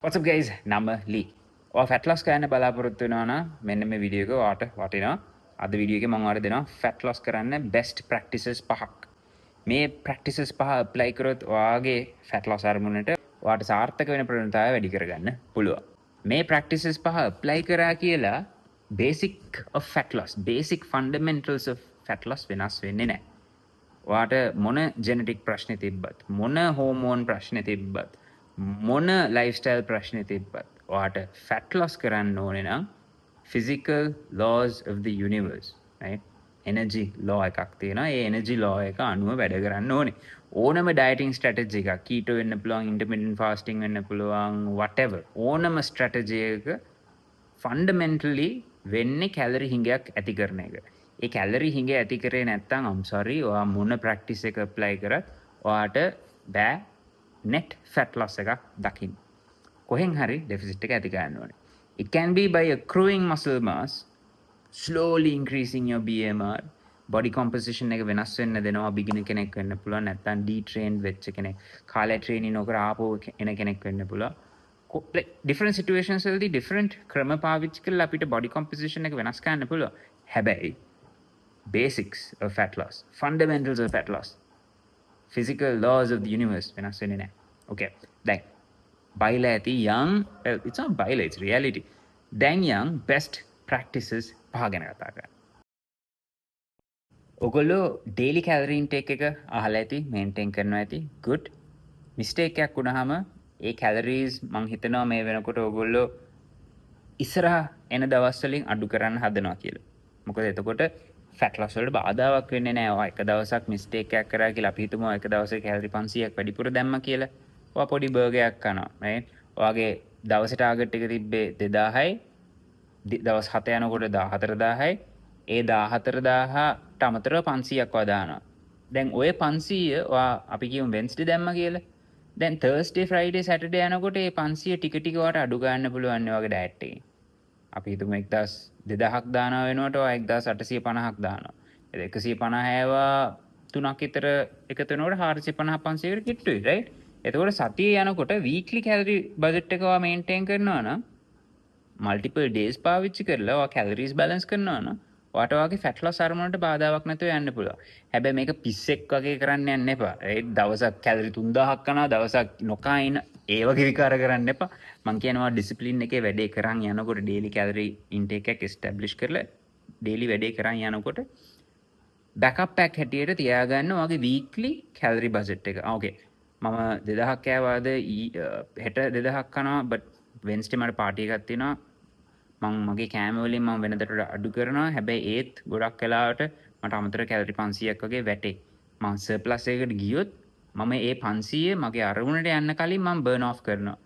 What's up guys? නම ලී. ඔයා ෆැට් ලොස් කරන්න බලාපොරොත්තු වෙනවා නම් මෙන්න මේ වීඩියෝ එක ඔයාට වටිනවා. අද වීඩියෝ එකේ මම ඔයාලට දෙනවා ෆැට් ලොස් කරන්න බෙස්ට් ප්‍රැක්ටිසස් 5ක්. මේ ප්‍රැක්ටිසස් 5 ඇප්ලයි කරොත් ඔයාගේ ෆැට් ලොස් අරමුණට ඔයාට සාර්ථක වෙන ප්‍රවණතාවය වැඩි කරගන්න පුළුවන්. මේ ප්‍රැක්ටිසස් 5 ඇප්ලයි කරා කියලා basic of fat loss, basic fundamentals of fat loss වෙනස් වෙන්නේ නැහැ. ඔයාට මොන ජෙනටික් ප්‍රශ්නේ තිබ්බත්, මොන හෝමෝන් ප්‍රශ්නේ තිබ්බත්, මොන ලයිෆ්ස්ටයිල් ප්‍රශ්නේ තිබ්බත් ඔයාට ෆැට් ලොස් කරන්න ඕනේ නම් physical laws of the universe, right? energy law එකක් තියෙනවා. ඒ energy law එක අනුව වැඩ කරන්න ඕනේ. ඕනම dieting strategy එකක්, keto වෙන්න පුළුවන්, intermittent fasting වෙන්න පුළුවන්, whatever. ඕනම strategy එක fundamentally වෙන්නේ කැලරි හිඟයක් ඇති කරන එක. ඒ කැලරි හිඟ ඇති කරේ නැත්නම් I'm sorry, ඔයා මොන practice එක apply කරත් ඔයාට බෑ net fat loss එකක් දකින්න. කොහෙන් හරි deficit එක ඇති කරන්න ඕනේ. It can be by accruing muscle mass, slowly increasing your BMR, body composition එක වෙනස් වෙන්න දෙනවා. beginner කෙනෙක් වෙන්න පුළුවන්, නැත්නම් detrained වෙච්ච කෙනෙක්, කාලේ training නොකර ආපහු එන කෙනෙක් වෙන්න පුළුවන්. different situations වලදී different ක්‍රම පාවිච්චි කරලා අපිට body composition එක වෙනස් කරන්න පුළුවන්. හැබැයි basics of fat loss, fundamentals of fat loss, physical laws of the universe වෙනස් වෙන්නේ නැහැ. Okay. දැන් බයිලා ඇති young, it's not baila, it's reality. දැන් young best practices 5 ගැන කතා කරන්න. ඔගොල්ලෝ daily calorie intake එක අහලා ඇති, maintain කරනවා ඇති. good. mistake එකක් වුණාම ඒ calories මං හිතනවා මේ වෙනකොට ඔගොල්ලෝ ඉස්සරහ එන දවස් වලින් අඩු කරන්න හදනවා කියලා. මොකද එතකොට ෆැට් ලොස් වලට බාධාවක් වෙන්නේ නැහැ. ඔයා එක දවසක් මිස්ටේක් එකක් කරා කියලා අපි හිතමු එක දවසේ කැලරි 500ක් වැඩිපුර දැම්මා කියලා. ඔයා පොඩි බර්ගර් එකක් කනවා, right? ඔයාගේ දවසේ ටාගට් එක තිබ්බේ 2000යි. දවස් 7 යනකොට 14000යි. ඒ 14000ට අමතරව 500ක් ඔයා දානවා. දැන් ඔය 500 ඔයා අපි කියමු වෙන්ස්ඩේ දැම්මා කියලා. දැන් තර්ස්ඩේ, ෆ්‍රයිඩේ, සැටර්ඩේ යනකොට ඒ 500 ටික ටික ඔයාට අඩු ගන්න පුළුවන් ඔයාගේ ඩයට් එකේ. අපි හිතමු 2000ක් දානවා වෙනකොට 1850ක් දානවා. 150 හැවා 3ක් විතර එකතු වෙනකොට 450 500කට කිට්ටුයි, right? එතකොට සතියේ යනකොට weekly calorie budget එක ඔයා maintain කරනවා නම් multiple days පාවිච්චි කරලා ඔයා calories balance කරනවා නම් ඔයාට ඔයාගේ fat loss අරමුණට බාධාවක් නැතුව යන්න පුළුවන්. හැබැයි මේක පිස්සෙක් වගේ කරන්න යන්න එපා. right? දවසක් calorie 3000ක් කනවා, දවසක් නොකා ඉන්න ඒ වගේ විකාර කරන්න එපා. මං කියනවා ඩිසිප්ලින් එකේ වැඩේ කරන් යනකොට daily calorie intake එකක් establish කරලා daily වැඩේ කරන් යනකොට backup pack හැටියට තියාගන්න ඔයාගේ weekly calorie budget එක. okay. මම 2000ක් කෑවාද හෙට 2000ක් කනවා, but Wednesday මට party එකක් තියෙනවා. මං මගේ කෑම වලින් මම වෙනදට අඩු කරනවා. හැබැයි ඒත් ගොඩක් වෙලාවට මට අමතර calorie 500ක් වගේ වැටේ. මං surplus එකකට ගියොත් මම ඒ 500 මගේ අරමුණට යන්න කලින් මම burn off කරනවා.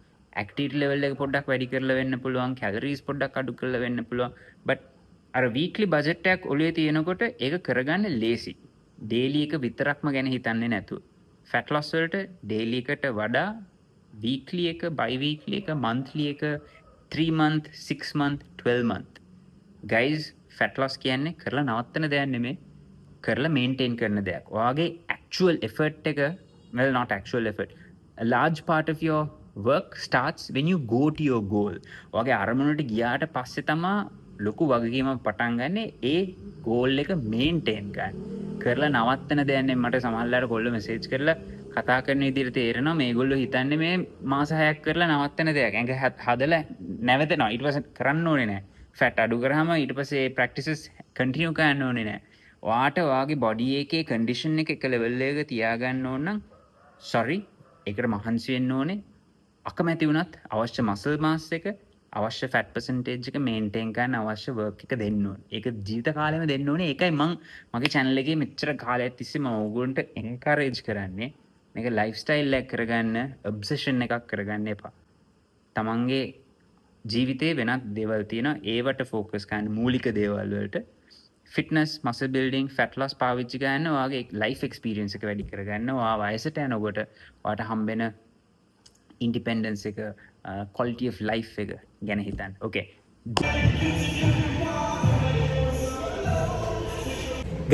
activity level එක පොඩ්ඩක් වැඩි කරලා වෙන්න පුළුවන්, calories පොඩ්ඩක් අඩු කරලා වෙන්න පුළුවන්. but අර weekly budget එකක් ඔළුවේ තියෙනකොට ඒක කරගන්න ලේසි. daily එක විතරක්ම ගැන හිතන්නේ නැතුව. fat loss වලට daily එකට වඩා weekly එක, bi weekly එක, monthly එක, 3 month, 6 month, 12 month. guys, fat loss කියන්නේ කරලා නවත්තන දෙයක් නෙමෙයි, කරලා maintain කරන දෙයක්. ඔයාගේ actual effort එක, well not actual effort, a large part of your work starts when you go to your goal. ඔයාගේ අරමුණට ගියාට පස්සේ තමයි ලොකු වගකීමක් පටන් ගන්න ඒ goal එක maintain ගන්න. කරලා නවත්තන දෙයක් නෙමෙයි. මට සමහරවල්ලාට කොල්ල message කරලා කතා කරන විදිහට තේරෙනවා මේගොල්ලෝ හිතන්නේ මේ මාස 6ක් කරලා නවත්තන දෙයක්. ඇඟ හදලා නැවතනවා. ඊට පස්සේ කරන්න ඕනේ නැහැ. fat අඩු කරාම ඊට පස්සේ practices continue කරන්න ඕනේ නැහැ. ඔයාට ඔයාගේ body එකේ condition එක level එකක තියාගන්න ඕන නම් sorry, ඒකට මහන්සි වෙන්න ඕනේ. අකමැති වුණත් අවශ්‍ය muscle mass එක, අවශ්‍ය fat percentage එක maintain කරන්න අවශ්‍ය work එක දෙන්න ඕනේ. ඒක ජීවිත කාලෙම දෙන්න ඕනේ. ඒකයි මම මගේ channel එකේ මෙච්චර කාලයක් තිස්සේ මම ඕගොල්ලන්ට encourage කරන්නේ. මේක lifestyle එකක් කරගන්න, obsession එකක් කරගන්න එපා. තමන්ගේ ජීවිතේ වෙනත් දේවල් තියෙනවා, ඒවට focus කරන්න. මූලික දේවල් වලට fitness, muscle building, fat loss පාවිච්චි කරන්න, ඔයාගේ life experience එක වැඩි කරගන්න. ඔයා වයසට යනකොට ඔයාට හම්බෙන independence එක, quality of life එක ගැන හිතන්න. okay.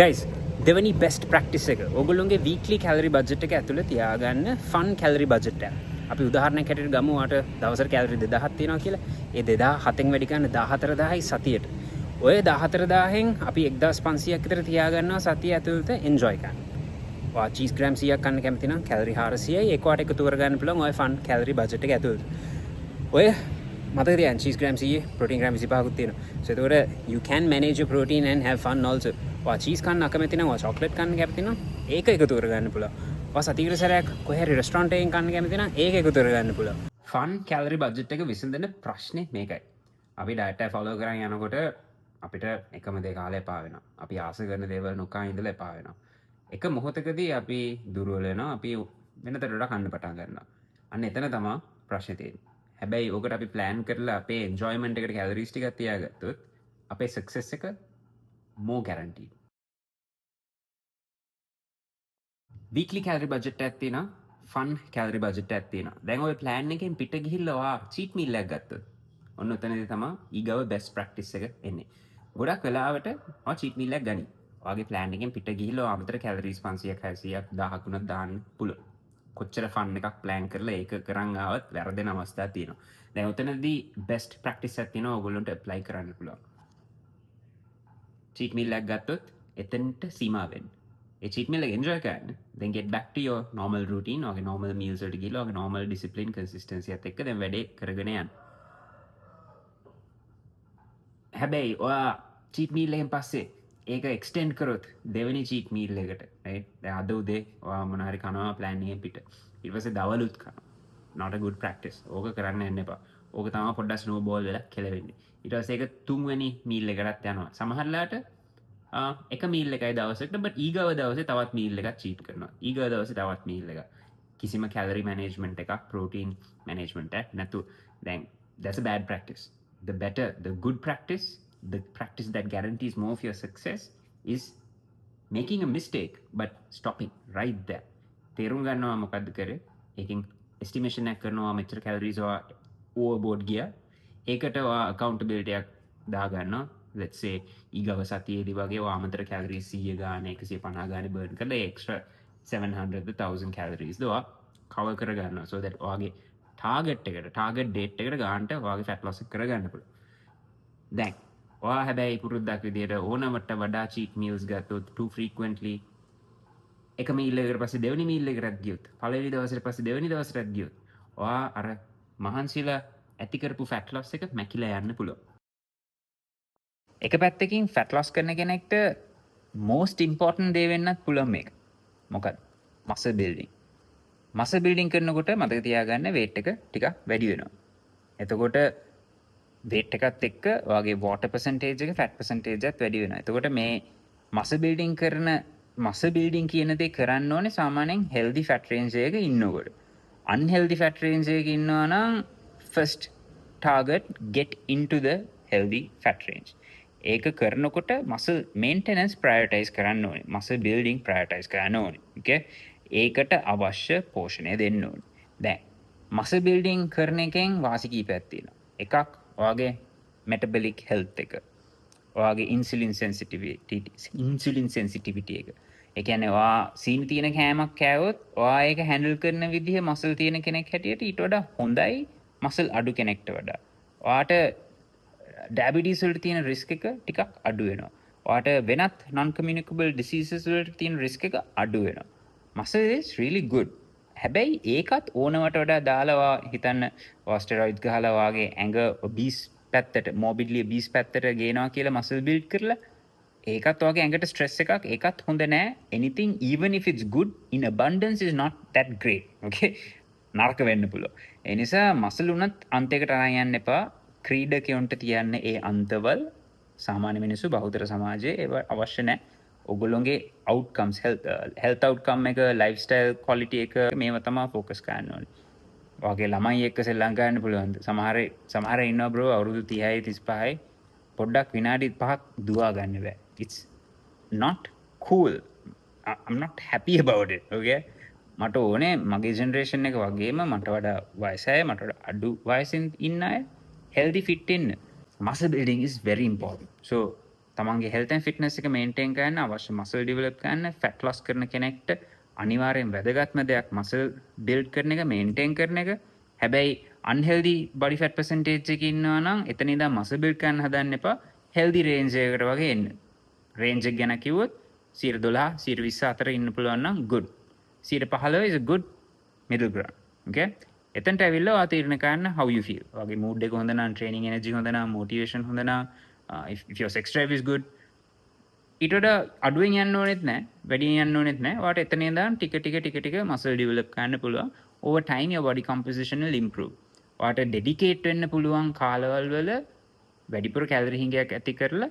guys, දෙවැනි best practice එක ඔයගොල්ලෝගේ weekly calorie budget එක ඇතුළේ තියාගන්න fun calorie budget එක. අපි උදාහරණයක් හැටියට ගමු වාට දවසට කැලරි 2000ක් තියෙනවා කියලා. ඒ 2007න් වැඩි කරන්න 14000යි සතියට. ඔය 14000න් අපි 1500ක් විතර තියාගන්නවා සතිය ඇතුළත එන්ජොයි කරන්න. වා චීස් ග්‍රෑම් 100ක් කන්න කැමති නම් කැලරි 400යි ඒක වාට එකතු කරගන්න පුළුවන් ඔය ෆන් කැලරි බජට් එක ඇතුළත. ඔය මතක තියාගන්න චීස් ග්‍රෑම් 100 ප්‍රෝටීන් ග්‍රෑම් 25කුත් තියෙනවා. so එතකොට you can manage your protein and have fun also. වා චීස් කන්න අකමැති නම් වා චොක්ලට් කන්න කැමති නම් ඒක එකතු කරගන්න පුළුවන්. වා සතියකට සැරයක් කොහේ හරි රෙස්ටොරන්ට් එකකින් කන්න කැමති නම් ඒක එකතු කරගන්න පුළුවන්. ෆන් කැලරි බජට් එක විසඳන ප්‍රශ්නේ මේකයි. අපි ඩයට් එක ෆලෝ කරන් යනකොට අපිට එකම දේ කාලේ එපා වෙනවා. අපි ආස කරන දේවල් නොකා ඉඳලා එපා වෙනවා. එක මොහොතකදී අපි දුර්වල වෙනවා. අපි වෙනතට වඩා කන්න පටන් ගන්නවා. අන්න එතන තමයි ප්‍රශ්නේ තියෙන්නේ. හැබැයි ඕකට අපි ප්ලෑන් කරලා අපේ එන්ජොයිමන්ට් එකට කැලරිස් ටිකක් තියාගත්තොත් අපේ සක්සස් එක more guaranteed. Weekly calorie budget එකක් තියෙනවා. ෆන් කැලරි බජට් එකක් තියෙනවා. දැන් ඔය ප්ලෑන් එකෙන් පිට ගිහිල්ලා ඔයා චීට් මීල් එකක් ගත්තොත් ඔන්න ඔතනදී තමයි ඊගව බෙස්ට් ප්‍රැක්ටිස් එක එන්නේ. ගොඩක් වෙලාවට ඔයා චීට් මීල් එකක් ගනි. ඔයාගේ ප්ලෑන් එකෙන් පිට ගිහිල්ලා ඔයා අමතර කැලරිස් 500ක් 600ක් 1000ක් උනත් දාන්න පුළුවන්. කොච්චර ෆන් එකක් ප්ලෑන් කරලා ඒක කරන් ආවත් වැරදෙන අවස්ථා තියෙනවා. දැන් උතනදී බෙස්ට් ප්‍රැක්ටිස් එකක් තියෙනවා ඔයගොල්ලන්ට ඇප්ලයි කරන්න පුළුවන්. චීට් මීල් එකක් ගත්තොත් එතනට සීමා වෙන්න. ඒ චීට් මීල් එක එන්ජොයි කරන්න. then get back to your normal routine ඔයාගේ normal meals වලට ගිහලා ඔයාගේ normal discipline consistency එකත් එක්ක දැන් වැඩේ කරගෙන යන්න. හැබැයි ඔයා චීට් මීල් එකෙන් පස්සේ ඒක එක්ස්ටෙන්ඩ් කරොත් දෙවෙනි චීට් මීල් එකට right දැන් අද උදේ ඔයා මොන හරි කනවා ප්ලෑන් එකෙන් පිට ඊට පස්සේ දවලුත් කනවා not a good practice ඕක කරන්න යන්න එපා ඕක තමයි පොඩ්ඩක් ස්නෝබෝල් වෙලා කෙලවෙන්නේ ඊට පස්සේ ඒක තුන්වෙනි මීල් එකටත් යනවා සමහරලාට එක මීල් එකයි දවසකට but ඊගව දවසේ තවත් මීල් එකක් චීට් කරනවා ඊගව දවසේ තවත් මීල් එකක් කිසිම කැලරි මැනේජ්මන්ට් එකක් ප්‍රෝටීන් මැනේජ්මන්ට් එකක් නැතු දැන් that's a bad practice the good practice the practice that guarantees more of your success is making a mistake but stopping right there තේරුම් ගන්නවා මොකද්ද කරේ ඒකෙන් estimation එකක් කරනවා මෙච්චර calories ඔයා overboard ගියා ඒකට ඔයා accountability එකක් දා ගන්නවා let's say ඊගව සතියේදී වගේ ඔයා අමතර calories 100 ගාන 150 ගාන burn කරලා extra 700 1000 calories දෝ cover කර ගන්නවා so that ඔයාගේ target date එකට ගන්නට ඔයාගේ fat loss එක කරගන්න පුළුවන් දැන් ඔයා හැබැයි පුරුද්දක් විදියට ඕනමට වඩා චීට් මීල්ස් ගත්තොත් too frequently එක මීල් එකකට පස්සේ දෙවෙනි මීල් එකකට ගියොත් පළවෙනි දවසට පස්සේ දෙවෙනි දවසට ගියොත් ඔයා අර මහන්සිලා ඇති කරපු ෆැට් ලොස් එක මැකිලා යන්න පුළුවන්. එක පැත්තකින් ෆැට් ලොස් කරන කෙනෙක්ට most important දේ වෙන්නත් පුළුවන් මේක. මොකද muscle building. muscle building කරනකොට මතක තියාගන්න weight එක ටිකක් වැඩි වෙනවා. එතකොට weight එකත් එක්ක ඔයාගේ water percentage එක fat percentage එකත් වැඩි වෙනවා. එතකොට මේ muscle building කියන දේ කරන්න ඕනේ සාමාන්‍යයෙන් healthy fat range එකක ඉන්නකොට. unhealthy fat range එකක ඉන්නවා නම් first target get into the healthy fat range. ඒක කරනකොට muscle maintenance prioritize කරන්න ඕනේ. muscle building prioritize කරන්න ඕනේ. okay? ඒකට අවශ්‍ය පෝෂණය දෙන්න ඕනේ. දැන් muscle building කරන එකෙන් වාසි කීපයක් තියෙනවා. එකක් ඔයාගේ metabolic health එක. ඔයාගේ insulin sensitivity එක. ඒ කියන්නේ ඔයා සීනි තියෙන කෑමක් කෑවොත් ඔයා ඒක handle කරන විදිහ muscle තියෙන කෙනෙක් හැටියට ඊට වඩා හොඳයි muscle අඩු කෙනෙක්ට වඩා. ඔයාට diabetes වලට තියෙන risk එක ටිකක් අඩු වෙනවා. ඔයාට වෙනත් non communicable diseases වලට තියෙන risk එක අඩු වෙනවා. muscle is really good. හැබැයි ඒකත් ඕනවට වඩා දාලා හිතන්න ස්ටෙරොයිඩ් ගහලා වාගේ ඇඟ obese පැත්තට morbidly obese පැත්තට ගේනවා කියලා muscle build කරලා ඒකත් වාගේ ඇඟට stress එකක් ඒකත් හොඳ නෑ anything even if it's good in abundance is not that great okay නරක වෙන්න පුළුවන් ඒ නිසා muscle උනත් අන්තයකට අරන් යන්න එපා ක්‍රීඩකයන්ට තියන්න ඒ අන්තවල සාමාන්‍ය මිනිස්සු බහුතර සමාජයේ ඒව අවශ්‍ය නෑ ඔගොල්ලොන්ගේ outcomes health outcome එක lifestyle quality එක මේව තමයි focus කරන්න ඕනේ. ඔයාගේ ළමයි එක්ක සෙල්ලම් කරන්න පුළුවන්ද? සමහර ඉන්නවා bro අවුරුදු 30යි 35යි පොඩ්ඩක් විනාඩි 5ක් දුවා ගන්න බෑ. It's not cool. I'm not happy about it. Okay? මට ඕනේ මගේ generation එක වගේම මට වඩා වයස අය මට වඩා අඩු වයසින් ඉන්න අය healthy fit ඉන්න. Muscle building is very important. So තමන්ගේ health and fitness එක maintain කරන්න අවශ්‍ය muscle develop කරන්න fat loss කරන කෙනෙක්ට අනිවාර්යෙන් වැදගත්ම දෙයක් muscle build කරන එක maintain කරන එක හැබැයි අන්හෙල්දි බඩි ෆැට් පර්සන්ටේජ් එකක ඉන්නවා නම් එතන ඉඳන් මසල් බිල්ඩ් කරන්න හදන්න එපා. හෙල්දි රේන්ජ් එකකට වගේ එන්න. රේන්ජ් එක ගැන කිව්වොත් 12 20 අතර ඉන්න පුළුවන් නම් good. 15 is a good middle ground. Okay? එතනට ඇවිල්ලා ඔයා තීරණය කරන්න how you feel. ඔයාගේ mood එක හොඳ නම්, training energy හොඳ නම්, motivation හොඳ නම්, if your sex drive is good, ඊට වඩා අඩුවෙන් යන්න ඕනෙත් නැහැ, වැඩියෙන් යන්න ඕනෙත් නැහැ. ඔයාට එතන ඉඳන් ටික muscle develop කරන්න පුළුවන්. Over time your body composition will improve. ඔයාට dedicate වෙන්න පුළුවන් කාලවල වල වැඩිපුර කැලරි හිඟයක් ඇති කරලා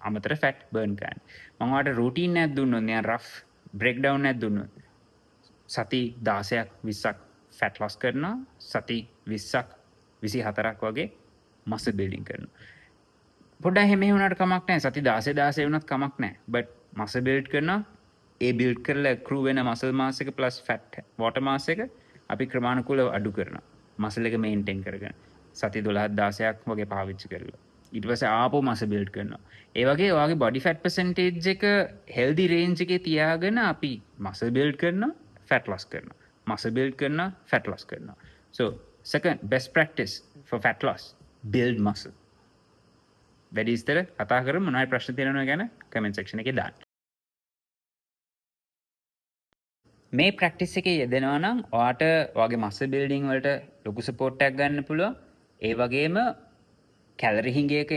අමතර ෆැට් බර්න් කරන්න. මම ඔයාට routine එකක් දුන්නොත්, නිකන් rough breakdown එකක් දුන්නොත්, සති 16ක් 20ක් ෆැට් loss කරනවා, සති 20ක් 24ක් වගේ muscle building කරනවා. පොඩ්ඩක් එහෙම වුණාට කමක් නැහැ. සති 16 වුණත් කමක් නැහැ. but muscle build කරනවා, ඒ build කරලා accrue වෙන muscle mass එක plus fat water mass එක අපි ක්‍රමානුකූලව අඩු කරනවා. muscle එක maintain කරගෙන සති 12 16ක් වගේ පාවිච්චි කරලා ඊට පස්සේ ආපහු muscle build කරනවා. ඒ වගේ ඔයාගේ body fat percentage එක healthy range එකේ තියාගෙන අපි muscle build කරනවා, fat loss කරනවා. muscle build කරනවා, fat loss කරනවා. so second best practice for fat loss, build muscle. වැඩි විස්තර කතා කරමු. මොනවයි ප්‍රශ්න තියෙනවද ගැන කමෙන්ට් සෙක්ෂන් එකේ දාන්න. මේ ප්‍රැක්ටිස් එකේ යෙදෙනවා නම් ඔයාට ඔයාගේ මසල් බිල්ඩින් වලට ලොකු සපෝට් එකක් ගන්න පුළුවන්. ඒ වගේම කැලරි හිඟයක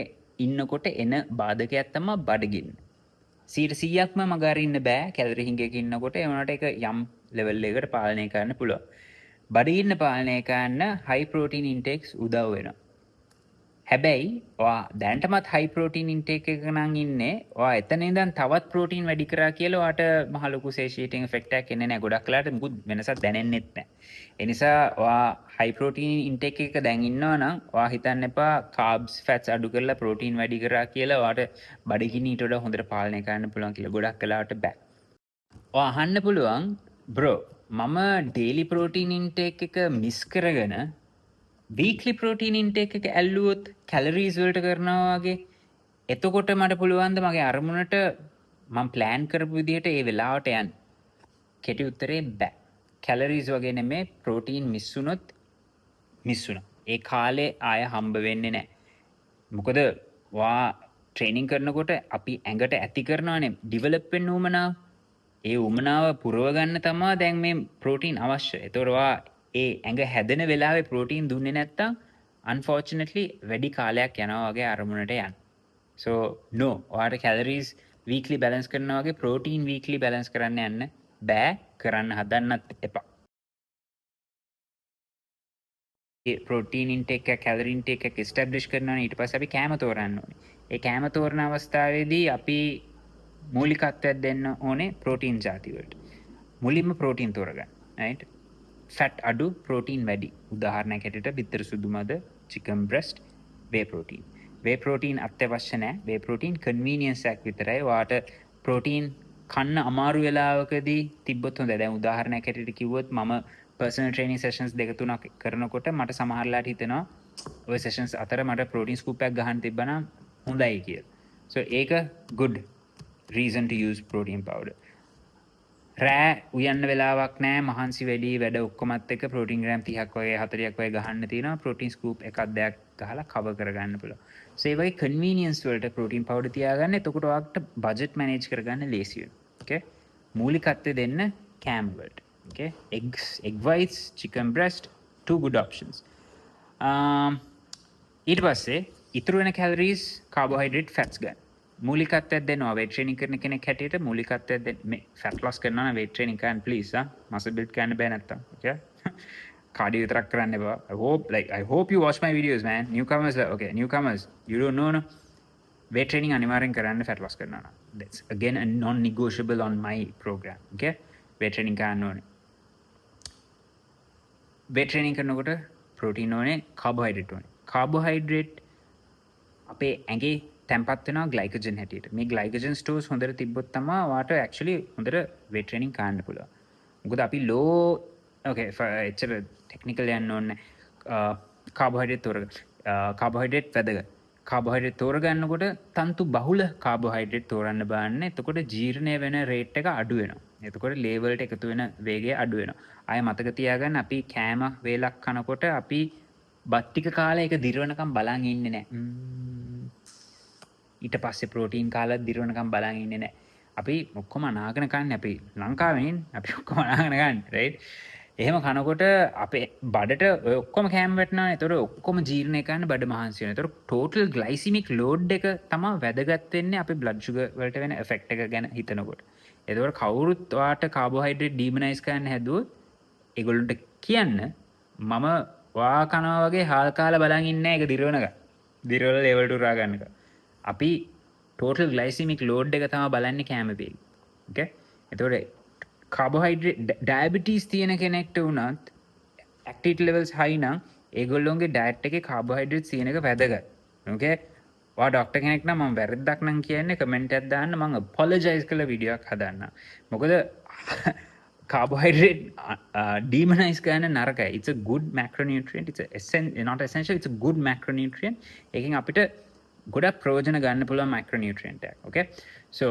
ඉන්නකොට එන බාධකයක් තමයි බඩගින්න. 100%ක්ම මග අරින්න බෑ කැලරි හිඟයක ඉන්නකොට. ඒ වුණාට ඒක යම් ලෙවල් එකකට පාලනය කරන්න පුළුවන්. බඩගින්න පාලනය කරන්න හයි ප්‍රෝටීන් ඉන්ටේක්ස් උදව් වෙනවා. හැබැයි ඔයා දැනටමත් හයි ප්‍රෝටීන් ඉන්ටේක් එකක නම් ඉන්නේ. ඔයා එතන ඉඳන් තවත් ප්‍රෝටීන් වැඩි කරා කියලා ඔයාට මහ ලොකු සේෂීටින් ඉෆෙක්ට් එකක් එන්නේ නැහැ. ගොඩක් වෙලාට මුකුත් වෙනසක් දැනෙන්නෙත් නැහැ. ඒ නිසා ඔයා හයි ප්‍රෝටීන් ඉන්ටේක් එකක දැන් ඉන්නවා නම් ඔයා හිතන්න එපා කාබ්ස් ෆැට්ස් අඩු කරලා ප්‍රෝටීන් වැඩි කරා කියලා ඔයාට බඩගිනි ඊට වඩා හොඳට පාලනය කරන්න පුළුවන් කියලා. ගොඩක් වෙලාවට බෑ. ඔයා අහන්න පුළුවන් බ්‍රෝ මම ඩේලි ප්‍රෝටීන් ඉන්ටේක් එක මිස් කරගෙන වීක්ලි ප්‍රෝටීන් ඉන්ටේක් එක ඇල්ලුවොත් කැලරීස් වලට කරනවා වගේ එතකොට මට පුළුවන්ද මගේ අරමුණට මම ප්ලෑන් කරපු විදිහට ඒ වෙලාවට යන්න? කෙටි උත්තරේ බෑ. කැලරීස් වගේ නෙමේ, ප්‍රෝටීන් මිස් වුණොත් මිස් වුණා. ඒ කාලේ ආය හම්බ වෙන්නේ නැහැ. මොකද වා ට්‍රේනින් කරනකොට අපි ඇඟට ඇති කරනවානේ ඩිවෙලොප් වෙන්න උවමනාව. ඒ උවමනාව පුරව ගන්න තමයි දැන් මේ ප්‍රෝටීන් අවශ්‍ය. ඒතොරවා ඒ ඇඟ හැදෙන වෙලාවේ ප්‍රෝටීන් දුන්නේ නැත්තම් unfortunately වැඩි කාලයක් යනවා වගේ අරමුණට යන්න. so no, ඔයාට calories weekly balance කරනවා වගේ protein weekly balance කරන්න යන්න බෑ, කරන්න හදන්නත් එපා. ඒ protein intake එක calorie intake එක establish කරනවා ඊට පස්සේ අපි කෑම තෝරන්න ඕනේ. ඒ කෑම තෝරන අවස්ථාවේදී අපි මූලිකත්වයක් දෙන්න ඕනේ protein ಜಾති වලට. මුලින්ම protein තෝරගන්න. right? fat අඩු, protein වැඩි. උදාහරණයක් හැටියට බිත්තර සුදු මද, chicken breast, whey protein. whey protein අත්‍යවශ්‍ය නැහැ. whey protein convenience එකක් විතරයි. ඔයාට protein කන්න අමාරු වෙලාවකදී තිබ්බොත් හොඳයි. දැන් උදාහරණයක් හැටියට කිව්වොත් මම personal training sessions 2-3ක් කරනකොට මට සමහරලාට හිතෙනවා ওই sessions අතර මට protein scoop එකක් ගහන්න තිබ්බනම් හොඳයි කියලා. so ඒක good reason to use protein powder. රෑ උයන්න වෙලාවක් නැහැ, මහන්සි වැඩි, වැඩ ඔක්කොමත් එක්ක ප්‍රෝටීන් ග්‍රෑම් 30ක් වගේ 40ක් වගේ ගහන්න තියෙනවා. ප්‍රෝටීන් ස්කූප් එකක් දෙකක් ගහලා කවර් කරගන්න පුළුවන්. so ඒ වගේ කන්වීනියන්ස් වලට ප්‍රෝටීන් පවුඩර් තියාගන්න. එතකොට ඔයාලට බජට් මැනේජ් කරගන්න ලේසි වෙනවා. okay? මූලිකත්වය දෙන්න කෑම වලට. okay? egg whites, chicken breast, two good options. ඊට පස්සේ ඉතුරු වෙන calories, carbohydrate, fats ගන්න. මූලිකත්වයක් දෙනවා. weight training කරන කෙනෙක් හැටියට මූලිකත්වයක් දෙන්න. මේ fat loss කරනවා නම් weight training කරන්න please. muscle build කරන්න බෑ නැත්තම්. okay? cardio විතරක් කරන්න එපා. I hope you watch my videos man. Newcomers, you don't know no? weight training අනිවාර්යෙන් කරන්න fat loss කරනවා නම්. That's again a non-negotiable on my program. okay? weight training කරන්න ඕනේ. weight training කරනකොට protein ඕනේ, carbohydrate ඕනේ. carbohydrate අපේ ඇඟේ තැම්පත් වෙනවා ග්ලයිකෝජන් හැටියට. මේ ග්ලයිකෝජන් ස්ටෝර්ස් හොඳට තිබ්බොත් තමයි ඔයාට actually හොඳට weight training කරන්න පුළුවන්. මොකද අපි low එච්චර ටෙක්නිකල් යන්න ඕනේ. කාබෝහයිඩ්‍රේට් වැදගත්. කාබෝහයිඩ්‍රේට් තෝරගන්නකොට තන්තු බහුල කාබෝහයිඩ්‍රේට් තෝරන්න බලන්න. එතකොට ජීර්ණය වෙන රේට් එක අඩු වෙනවා. එතකොට ලේවල්ට එකතු වෙන වේගය අඩු වෙනවා. ආය මතක තියාගන්න අපි කෑම වේලක් කනකොට අපි බත් ටික කාලා ඒක දිරවනකම් බලන් ඉන්නේ නැහැ. ඊට පස්සේ ප්‍රෝටීන් කාලා දිරවනකම් බලන් ඉන්නේ නැහැ. අපි ඔක්කොම අනාගෙන කන්නේ අපි ලංකාවෙන් අපි ඔක්කොම අනාගෙන ගන්න රයිට්. එහෙම කනකොට අපේ බඩට ඔය ඔක්කොම කෑම වැටෙනවා. ඒතකොට ඔක්කොම ජීර්ණය කරන්න බඩ මහන්සි වෙනවා. ඒතකොට ටෝටල් ග්ලයිසිමික් ලෝඩ් එක තමයි වැදගත් වෙන්නේ අපේ බ්ලඩ් ෂුගර් වලට වෙන එෆෙක්ට් එක ගැන හිතනකොට. ඒතකොට කවුරුත් ඔයාට කාබෝහයිඩ්‍රේට් ඩීමනයිස් කරන්න හැදුවොත් ඒගොල්ලන්ට කියන්න මම වා කනවා වගේ හාල් කාලා බලන් ඉන්නේ නැහැ ඒක දිරවනක. දිරවල ලෙවල් 2 රා ගන්නක. අපි ටෝටල් ග්ලයිසිමික් ලෝඩ් එක තමයි බලන්නේ කෑම වේගය. ඕකේ? එතකොට කාබෝහයිඩ්‍රේට් ඩයබටිස් තියෙන කෙනෙක්ට වුණත් ඇක්ටිවිටි ලෙවල්ස් හයි නම් ඒගොල්ලොන්ගේ ඩයට් එකේ කාබෝහයිඩ්‍රේට්ස් තියෙන එක වැදගත්. ඕකේ? ඔයා ඩොක්ටර් කෙනෙක් නම් මම වැරද්දක් නම් කියන්නේ කමෙන්ට් එකක් දාන්න මම අපොලොජයිස් කරලා වීඩියෝ එකක් හදන්න. මොකද carbohydrate demonize කරන්න නරකයි. It's a good macronutrient. Not essential, it's a good macronutrient. ඒකෙන් අපිට ගොඩක් ප්‍රයෝජන ගන්න පුළුවන් macronutrient එකක්. Okay? So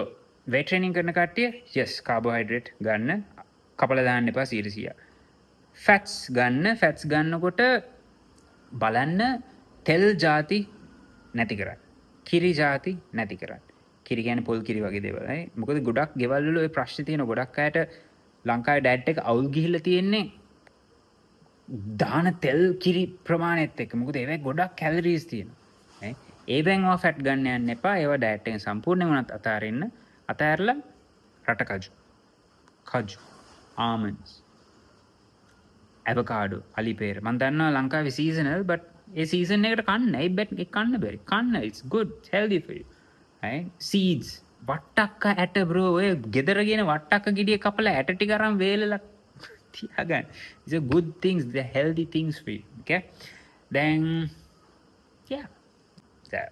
weight training කරන කට්ටිය yes carbohydrate ගන්න කපලා දාන්න එපා 100%. fats ගන්නකොට බලන්න තෙල් ಜಾති නැති කරන්න. කිරි ಜಾති නැති කරන්න. කිරි කියන්නේ පොල් කිරි වගේ දේවල් නේ. මොකද ගොඩක් ගෙවල් වල ওই ප්‍රශ්නේ තියෙන ගොඩක් අයට ලංකාවේ ඩයට් එක අවුල් ගිහිල්ලා තියෙන්නේ දාන තෙල් කිරි ප්‍රමාණයත් එක්ක. මොකද ඒවැ ගොඩක් කැලරීස් තියෙනවා. නේ. ඒවෙන් ඔය ෆැට් ගන්න යන්න එපා. ඒවා ඩයට් එකෙන් සම්පූර්ණයෙන් උනත් අතාරින්න. අතෑරලා රට කජු ආමන්ඩ්ස් ඇවකාඩෝ අලිපේර මම දන්නවා ලංකාවේ සීසනල් බට් ඒ සීසන් එකට කන්න ඒ බැට් එක කන්න බැරි කන්න it's good it's healthy for you right seeds වට්ටක්ක ඇට bro ඔය ගෙදර ගින වට්ටක්ක ගෙඩිය කපලා ඇට ටික අරන් වේලලා තියාගන්න it's a good things the healthy things for you okay then yeah that